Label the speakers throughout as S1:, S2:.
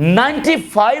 S1: $95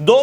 S1: 2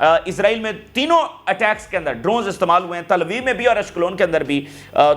S1: اسرائیل میں تینوں اٹیکس کے اندر ڈرونز استعمال ہوئے ہیں، تل اویو میں بھی اور اشکلون کے اندر بھی۔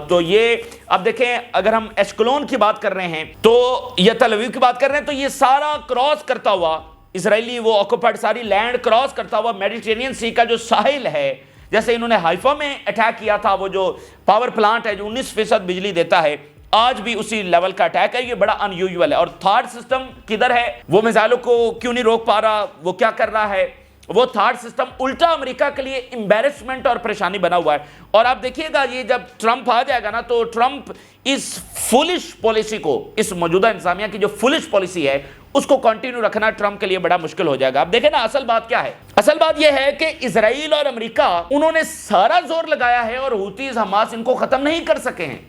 S1: تو یہ اب دیکھیں، اگر ہم اشکلون کی بات کر رہے ہیں تو یا تل اویو کی بات کر رہے ہیں تو یہ سارا کراس کرتا ہوا اسرائیلی وہ آکوپائڈ ساری لینڈ کراس کرتا ہوا میڈیٹرینین سی کا جو ساحل ہے، جیسے انہوں نے حیفا میں اٹیک کیا تھا، وہ جو پاور پلانٹ ہے جو 19% بجلی دیتا ہے، آج بھی اسی لیول کا اٹیک ہے۔ یہ بڑا ان یوزول ہے۔ اور تھارڈ سسٹم کدھر ہے؟ وہ میزائلوں کو کیوں نہیں روک پا رہا؟ وہ کیا کر رہا ہے؟ وہ تھارڈ سسٹم الٹا امریکہ کے لیے امبیرسمنٹ اور پریشانی بنا ہوا ہے۔ اور آپ دیکھیے گا یہ جب ٹرمپ آ جائے گا نا تو ٹرمپ اس فولش پالیسی کو، اس موجودہ انتظامیہ کی جو فولش پالیسی ہے اس کو کنٹینیو رکھنا ٹرمپ کے لیے بڑا مشکل ہو جائے گا۔ اب دیکھیں نا اصل بات کیا ہے؟ اصل بات یہ ہے کہ اسرائیل اور امریکہ انہوں نے سارا زور لگایا ہے اور حوثیز حماس ان کو ختم نہیں کر سکے ہیں۔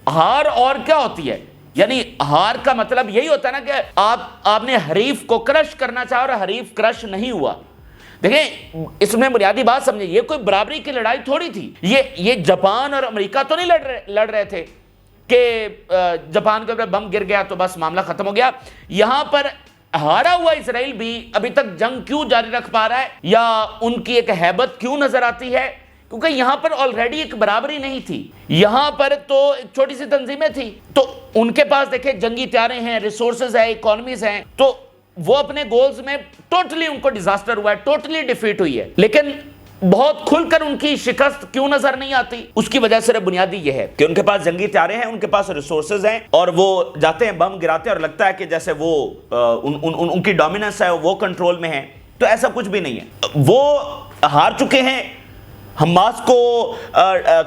S1: ہار اور کیا ہوتی ہے؟ یعنی ہار کا مطلب یہی ہوتا ہے نا کہ آپ نے حریف کو کرش کرنا چاہا اور حریف کرش نہیں ہوا۔ دیکھیں اس میں بنیادی بات سمجھیں، یہ کوئی برابری کی لڑائی تھوڑی تھی۔ یہ جاپان اور امریکہ تو نہیں لڑ رہے تھے کہ جاپان کے اوپر بم گر گیا تو بس معاملہ ختم ہو گیا۔ یہاں پر ہارا ہوا اسرائیل بھی ابھی تک جنگ کیوں جاری رکھ پا رہا ہے یا ان کی ایک ہیبت کیوں نظر آتی ہے؟ کیونکہ یہاں پر آلریڈی ایک برابری نہیں تھی، یہاں پر تو ایک چھوٹی سی تنظیمیں تھی، تو ان کے پاس دیکھیں جنگی طیارے ہیں، ریسورسز ہیں، اکانومیز ہیں، تو وہ اپنے گولز میں ٹوٹلی ان کو ڈیزاسٹر ہوا ہے، ٹوٹلی ڈیفیٹ ہوئی ہے۔ لیکن بہت کھل کر ان کی شکست کیوں نظر نہیں آتی؟ اس کی وجہ صرف بنیادی یہ ہے کہ ان کے پاس جنگی طیارے ہیں، ان کے پاس ریسورسز ہیں، اور وہ جاتے ہیں بم گراتے ہیں اور لگتا ہے کہ جیسے وہ ان کی ڈومیننس ہے، وہ کنٹرول میں ہے۔ تو ایسا کچھ بھی نہیں ہے، وہ ہار چکے ہیں۔ حماس کو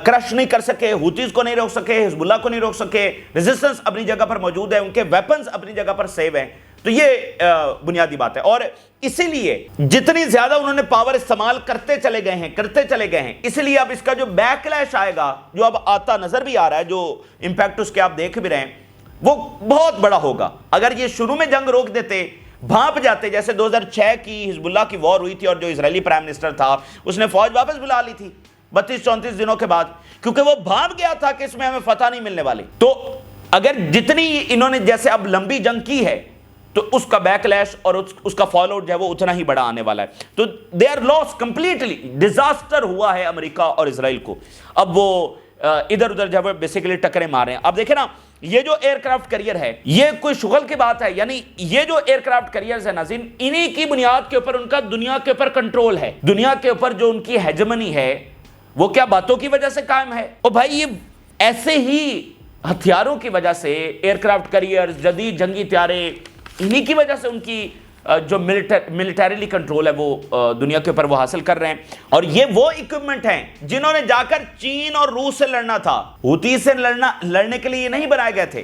S1: کرش نہیں کر سکے، حوثیز کو نہیں روک سکے، حزب اللہ کو نہیں روک سکے، ریزسٹنس اپنی جگہ پر موجود ہے، ان کے ویپنز اپنی جگہ پر سیو ہیں۔ تو یہ بنیادی بات ہے، اور اسی لیے جتنی زیادہ انہوں نے پاور استعمال کرتے چلے گئے ہیں، اسی لیے اب اس کا جو بیک لیش آئے گا، جو اب آتا نظر بھی آ رہا ہے، جو امپیکٹ اس کے آپ دیکھ بھی رہے ہیں، وہ بہت بڑا ہوگا۔ اگر یہ شروع میں جنگ روک دیتے، بھانپ جاتے، جیسے 2006 کی حزب اللہ کی وار ہوئی تھی اور جو اسرائیلی پرائم منسٹر تھا اس نے فوج واپس بلا لی تھی 32-34 دنوں کے بعد، کیونکہ وہ بھانپ گیا تھا کہ اس میں ہمیں فتح نہیں ملنے والی۔ تو اگر جتنی انہوں نے جیسے اب لمبی جنگ کی ہے تو اس کا بیک لیش اور اس کا فال آؤٹ جو ہے وہ اتنا ہی بڑا آنے والا ہے۔ تو they are loss completely, disaster ہوا ہے امریکہ اور اسرائیل کو۔ اب وہ ادھر ادھر جو ہے بیسیکلی ٹکرے مارے ہیں۔ اب دیکھیں نا یہ جو ایئر کرافٹ کیریئر ہے یہ کوئی شغل کی بات ہے، یعنی یہ جو ایئر کرافٹ کیریئرز ہیں ناظرین، انہی کی بنیاد کے اوپر ان کا دنیا کے اوپر کنٹرول ہے، دنیا کے اوپر جو ان کی ہیجمنی ہے وہ کیا باتوں کی وجہ سے قائم ہے؟ اور بھائی یہ ایسے ہی ہتھیاروں کی وجہ سے ایئر کرافٹ کیریئرز، جدید جنگی طیارے، انہی کی وجہ سے ان کی جو ملٹریلی کنٹرول ہے وہ دنیا کے اوپر وہ حاصل کر رہے ہیں۔ اور یہ وہ اکوپمنٹ ہیں جنہوں نے جا کر چین اور روس سے لڑنا تھا۔ حوثیز سے لڑنے کے لیے یہ نہیں بنائے گئے تھے،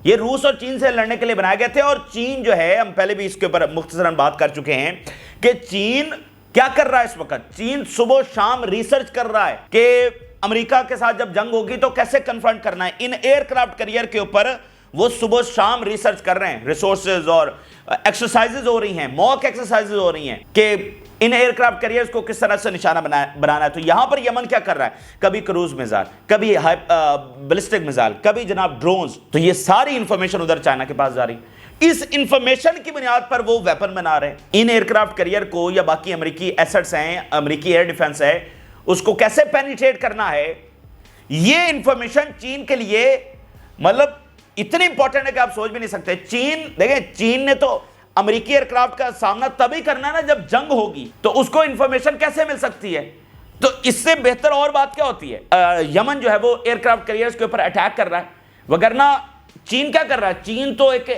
S1: یہ روس اور چین سے لڑنے کے لیے بنائے گئے تھے۔ اور چین جو ہے، ہم پہلے بھی اس کے اوپر مختصراً بات کر چکے ہیں کہ چین کیا کر رہا ہے اس وقت؟ چین صبح و شام ریسرچ کر رہا ہے کہ امریکہ کے ساتھ جب جنگ ہوگی تو کیسے کنفرنٹ کرنا ہے۔ ان ایئر کرافٹ کیریئر کے اوپر وہ صبح شام ریسرچ کر رہے ہیں، ریسورسز اور ایکسرسائزز ہو رہی ہیں، موک ایکسرسائزز ہو رہی ہیں کہ ان ایئر کرافٹ کیریئرز کو کس طرح سے نشانہ بنانا ہے۔ تو یہاں پر یمن کیا کر رہا ہے؟ کبھی کروز میزائل، کبھی بیلسٹک میزائل، کبھی جناب ڈرونز۔ تو یہ ساری انفارمیشن ادھر چائنا کے پاس جا رہی، اس انفارمیشن کی بنیاد پر وہ ویپن بنا رہے ہیں۔ ان ایئر کرافٹ کیریئر کو یا باقی امریکی ایسٹس ہیں، امریکی ایئر ڈیفنس ہے، اس کو کیسے پینیٹریٹ کرنا ہے، یہ انفارمیشن چین کے لیے مطلب اتنی امپورٹنٹ ہے کہ آپ سوچ بھی نہیں سکتے۔ چین دیکھیں، چین نے تو امریکی ایئر کرافٹ کا سامنا تبھی کرنا ہے نا جب جنگ ہوگی، تو اس کو انفارمیشن کیسے مل سکتی ہے؟ تو اس سے بہتر اور بات کیا ہوتی ہے؟ یمن جو ہے وہ ایئر کرافٹ کیریئرز کے اوپر اٹیک کر رہا ہے، وگرنہ چین کیا کر رہا ہے؟ چین تو ایک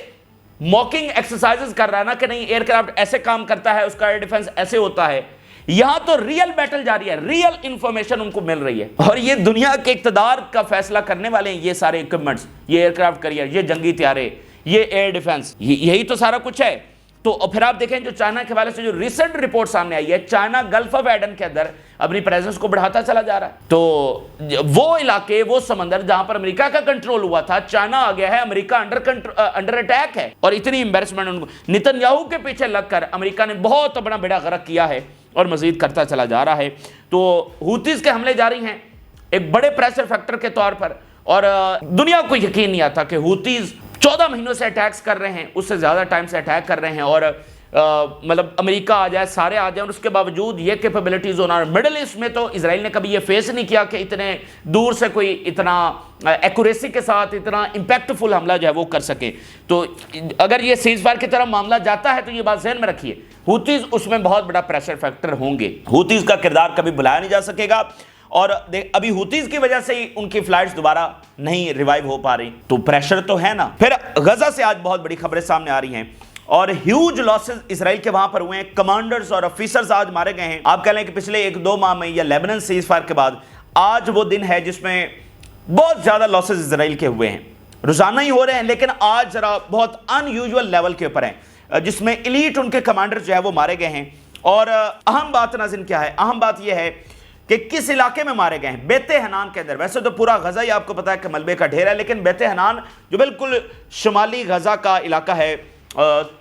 S1: موکنگ ایکسرسائزز کر رہا ہے نا کہ نہیں ایئر کرافٹ ایسے کام کرتا ہے، اس کا ایئر ڈیفنس ایسے ہوتا ہے۔ یہاں تو ریئل بیٹل جاری ہے، ریئل انفارمیشن ان کو مل رہی ہے، اور یہ دنیا کے اقتدار کا فیصلہ کرنے والے ہیں۔ یہ سارے اکوپمنٹس، یہ ایئر کرافٹ کیریئر، یہ جنگی طیارے، یہ ایئر ڈیفنس، یہی تو سارا کچھ ہے۔ تو پھر آپ دیکھیں جو چائنا کے حوالے سے جو ریسنٹ رپورٹ سامنے آئی ہے، چائنا گلف آف ایڈن کے اندر اپنی پریزنس کو بڑھاتا چلا جا رہا ہے۔ تو وہ علاقے، وہ سمندر جہاں پر امریکہ کا کنٹرول ہوا تھا، چائنا آ گیا ہے، امریکہ انڈر اٹیک ہے، اور اتنی امبیرسمنٹ ان کو نیتن یاہو کے پیچھے لگ کر امریکہ نے بہت بڑا بیڑا غرق کیا ہے اور مزید کرتا چلا جا رہا ہے۔ تو حوثیز کے حملے جاری ہیں ایک بڑے پریشر فیکٹر کے طور پر، اور دنیا کو یقین نہیں آتا کہ حوثیز 14 مہینوں سے اٹیکس کر رہے ہیں، اس سے زیادہ ٹائم سے اٹیک کر رہے ہیں، اور مطلب امریکہ آ جائے، سارے آ جائیں، اور اس کے باوجود یہ کیپیبلٹیز ہونا. مڈل ایسٹ میں تو اسرائیل نے کبھی یہ فیس نہیں کیا کہ اتنے دور سے کوئی اتنا ایکوریسی کے ساتھ اتنا امپیکٹفل حملہ جو ہے وہ کر سکے. تو اگر یہ سیز فائر کی طرف معاملہ جاتا ہے تو یہ بات ذہن میں رکھیے، ہوتیز اس میں بہت بڑا پریشر فیکٹر ہوں گے. ہوتیز کا کردار کبھی بھلایا نہیں جا سکے گا، اور ابھی ہوتیز کی وجہ سے ہی ان کی فلائٹس دوبارہ نہیں ریوائیو ہو پا رہی، تو پریشر تو ہے نا. پھر غزہ سے آج بہت بڑی خبریں سامنے آ رہی ہیں، اور ہیوج لاسز اسرائیل کے وہاں پر ہوئے ہیں. کمانڈرز اور آفیسرز آج مارے گئے ہیں. آپ کہہ لیں کہ پچھلے 1-2 ماہ میں یا لیبنن سیز فائر کے بعد آج وہ دن ہے جس میں بہت زیادہ لاسز اسرائیل کے ہوئے ہیں. روزانہ ہی ہو رہے ہیں، لیکن آج ذرا بہت ان یوزول لیول کے اوپر ہیں، جس میں ایلیٹ ان کے کمانڈر جو ہے وہ مارے گئے ہیں. اور اہم بات ناظرین کیا ہے؟ اہم بات یہ ہے کہ کس علاقے میں مارے گئے ہیں. بیت حنان کے اندر. ویسے تو پورا غزہ ہی آپ کو پتا ہے کہ ملبے کا ڈھیر ہے، لیکن بیت حنان جو بالکل شمالی غزہ کا علاقہ ہے،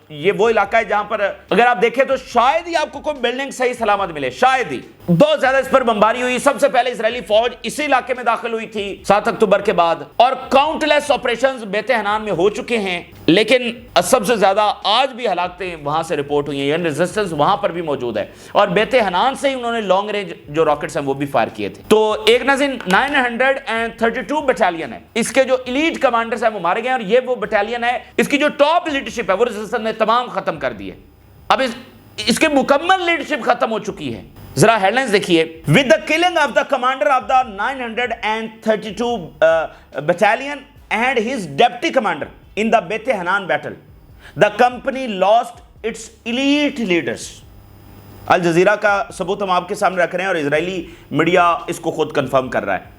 S1: یہ وہ علاقہ ہے جہاں پر اگر آپ دیکھیں تو شاید ہی آپ کو کوئی بلڈنگ صحیح سلامت ملے، شاید ہی. بہت زیادہ اس پر بمباری ہوئی. سب سے پہلے اسرائیلی فوج اسی علاقے میں داخل ہوئی تھی 7 اکتوبر کے بعد، اور کاؤنٹلیس آپریشنز بیت حنان میں ہو چکے ہیں، لیکن سب سے زیادہ آج بھی ہلاکتیں وہاں سے رپورٹ ہوئی ہیں، یعنی ریزسٹنس وہاں پر بھی موجود ہے، اور بیت حنان سے ہی انہوں نے لانگ رینج جو راکٹس ہیں وہ بھی فائر کیے تھے. تو ایک ناظرین 932 بٹالین ہے، اس کے جو ایلیٹ کمانڈرز ہیں وہ مارے گئے ہیں، اور یہ وہ بٹالین ہے، اس کی جو ٹاپ لیڈرشپ ہے وہ ریزسٹنس نے تمام ختم کر دی ہے. اب اس کے مکمل لیڈرشپ ختم ہو چکی ہے. ذرا ہیڈ لائنز دیکھیے. With the killing of the commander of the 932 battalion and his deputy commander in the Beit Hanan battle, the company lost its elite leaders. Al Jazeera کا ثبوت ہم آپ کے سامنے رکھ رہے ہیں، اور اسرائیلی میڈیا اس کو خود کنفرم کر رہا ہے.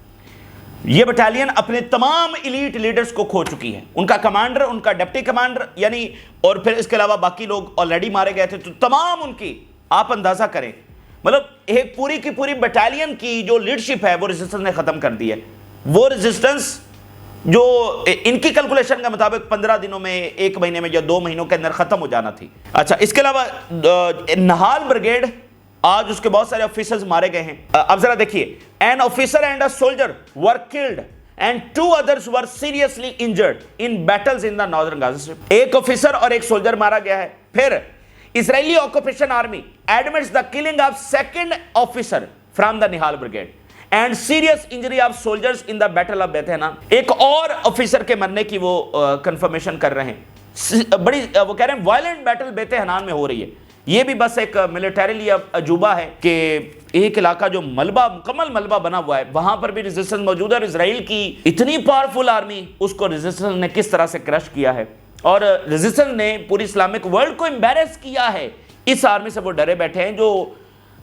S1: یہ بٹالین اپنے تمام ایلیٹ لیڈرز کو کھو چکی ہے، ان کا کمانڈر، ان کا ڈپٹی کمانڈر، یعنی اور پھر اس کے علاوہ باقی لوگ آلریڈی مارے گئے تھے. تو تمام ان کی آپ اندازہ کریں، مطلب ایک پوری کی پوری بٹالین کی جو لیڈرشپ ہے وہ ریزسٹنس نے ختم کر دی ہے. وہ ریزسٹنس جو ان کی کیلکولیشن کے مطابق 15 دنوں میں، 1 مہینے میں یا 2 مہینوں کے اندر ختم ہو جانا تھی. اچھا، اس کے علاوہ نہال بریگیڈ، آج اس کے بہت سارے آفیسرز مارے گئے ہیں. اب ذرا دیکھیے. An officer and a soldier were killed and 2 others were seriously injured in battles in the northern Gaza Strip. ایک آفیسر اور ایک سولجر مارا گیا ہے. پھر Israeli occupation army admits the killing of 2nd officer from the Nihal brigade and serious injury of soldiers in the battle of Beit Hanan. ایک اور officer کے مرنے کی وہ کنفرمیشن کر رہے ہیں. بڑی وہ کہہ رہے ہیں وائلنٹ بیٹل بیت حنان میں ہو رہی ہے. یہ بھی بس ایک ملیٹریلی عجوبہ ہے کہ ایک علاقہ جو ملبہ، مکمل ملبہ بنا ہوا ہے، وہاں پر بھی ریزسٹنس موجود ہے، اور اسرائیل کی اتنی پاورفل آرمی، اس کو ریزسٹنس نے کس طرح سے کرش کیا ہے، اور ریزسٹنس نے پوری اسلامک ورلڈ کو امبیرس کیا ہے. اس آرمی سے وہ ڈرے بیٹھے ہیں. جو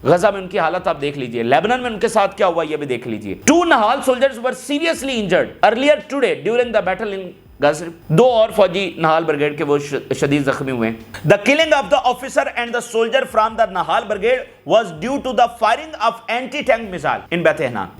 S1: غزہ میں ان کی حالت آپ دیکھ لیجئے، لیبنن میں ان کے ساتھ کیا ہوا یہ بھی دیکھ لیجئے. 2 نہال soldiers were seriously injured earlier today during the battle in Gaza. 2 اور فوجی نہال بریگیڈ کے وہ شدید زخمی ہوئے ہیں. The killing of the officer and the soldier from the Nahal brigade was due to the firing of anti-tank missile in Beit Hanan.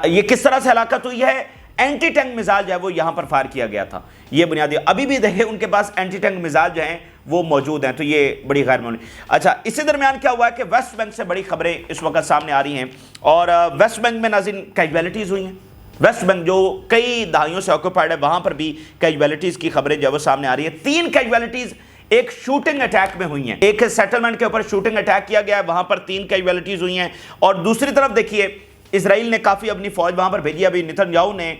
S1: یہ کس طرح سے ہلاکت ہوئی ہے؟ اینٹی ٹینک میزائل جو ہے وہ یہاں پر فائر کیا گیا تھا. یہ بنیادی ابھی بھی دیکھیں ان کے پاس اینٹی ٹینک میزائل جو ہیں وہ موجود ہیں. تو یہ بڑی غیر معمولی. اچھا، اسی درمیان کیا ہوا ہے کہ ویسٹ بینک سے بڑی خبریں اس وقت سامنے آ رہی ہیں، اور ویسٹ بینک میں ناظرین کیجویلٹیز ہوئی ہیں. ویسٹ بینک جو کئی دہائیوں سے آکوپائڈ ہے، وہاں پر بھی کیجویلٹیز کی خبریں جو ہے وہ سامنے آ رہی ہیں. 3 کیجویلٹیز ایک شوٹنگ اٹیک میں ہوئی ہیں. ایک سیٹلمنٹ کے اوپر شوٹنگ اٹیک کیا گیا ہے، وہاں پر 3 کیجویلٹیز ہوئی ہیں. اور دوسری طرف دیکھیے اسرائیل نے کافی اپنی فوج وہاں پر بھیجی. ابھی نیتن یاہو نے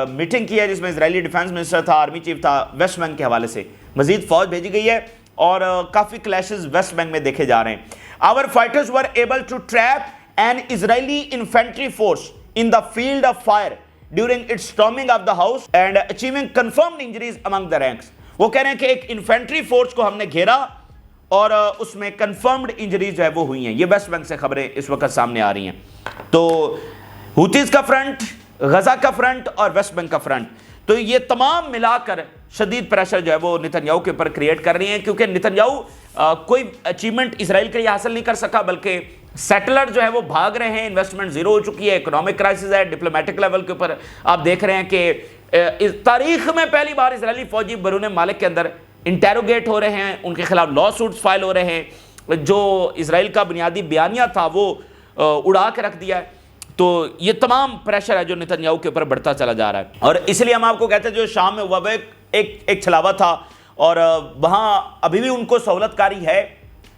S1: میٹنگ کی ہے جس میں اسرائیلی ڈیفنس منسٹر تھا، آرمی چیف تھا. ویسٹ بینک کے حوالے سے مزید فوج بھیجی گئی ہے، اور کافی کلیشز ویسٹ بینک میں دیکھے جا رہے ہیں. Our fighters were able to trap an Israeli infantry force in the field of fire during its storming of the house and achieving confirmed injuries among the ranks. وہ کہہ رہے ہیں کہ ایک انفینٹری فورس کو ہم نے گھیرا اور اس میں کنفرمڈ انجریز جو ہے وہ ہوئی ہیں. یہ ویسٹ بینک سے خبریں اس وقت سامنے آ رہی ہیں. تو ہوتیز کا فرنٹ، غزہ کا فرنٹ اور ویسٹ بینک کا فرنٹ، تو یہ تمام ملا کر شدید پریشر جو ہے وہ نیتن یاہو کے اوپر کریٹ کر رہی ہیں، کیونکہ نیتن یاہو کوئی اچیومنٹ اسرائیل کے لیے حاصل نہیں کر سکا، بلکہ سیٹلر جو ہے وہ بھاگ رہے ہیں. انویسٹمنٹ زیرو ہو چکی ہے، اکنامک کرائسس ہے، ڈپلومیٹک لیول کے اوپر آپ دیکھ رہے ہیں کہ تاریخ میں پہلی بار اسرائیلی فوجی بیرون مالک کے اندر انٹیروگیٹ ہو رہے ہیں، ان کے خلاف لا سوٹس فائل ہو رہے ہیں. جو اسرائیل کا بنیادی بیانیہ تھا وہ اڑا کے رکھ دیا ہے. تو یہ تمام پریشر ہے جو نیتن یاہو کے اوپر بڑھتا چلا جا رہا ہے. اور اس لیے ہم آپ کو کہتے ہیں جو شام میں ہوا وہ ایک چھلاوا تھا، اور وہاں ابھی بھی ان کو سہولت کاری ہے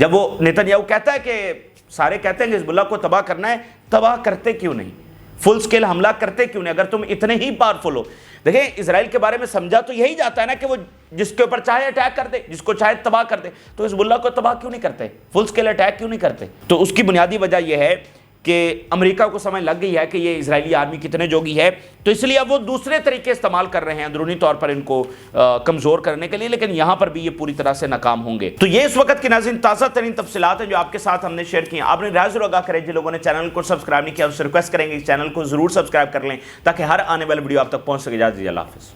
S1: جب وہ نیتنیاہو کہتا ہے کہ سارے کہتے ہیں کہ حزب اللہ کو تباہ کرنا ہے، تباہ کرتے کیوں نہیں؟ فل سکیل حملہ کرتے کیوں نہیں اگر تم اتنے ہی پاورفل ہو؟ دیکھیں اسرائیل کے بارے میں سمجھا تو یہی جاتا ہے نا کہ وہ جس کے اوپر چاہے اٹیک کر دے، جس کو چاہے تباہ کر دے، تو حزب اللہ کو تباہ کیوں نہیں کرتے؟ فل سکیل اٹیک کیوں نہیں کرتے؟ تو اس کی بنیادی وجہ یہ ہے کہ امریکہ کو سمجھ لگ گئی ہے کہ یہ اسرائیلی آرمی کتنے جوگی ہے، تو اس لیے اب وہ دوسرے طریقے استعمال کر رہے ہیں اندرونی طور پر ان کو کمزور کرنے کے لیے، لیکن یہاں پر بھی یہ پوری طرح سے ناکام ہوں گے۔ تو یہ اس وقت کی ناظرین تازہ ترین تفصیلات ہیں جو آپ کے ساتھ ہم نے شیئر کی ہیں۔ آپ نے رائے ضرور آگاہ کریں، جن لوگوں نے چینل کو سبسکرائب نہیں کیا اس سے ریکویسٹ کریں گے کہ چینل کو ضرور سبسکرائب کر لیں تاکہ ہر آنے والی ویڈیو آپ تک پہنچ سکے۔ اجازت دیجیے، اللہ حافظ۔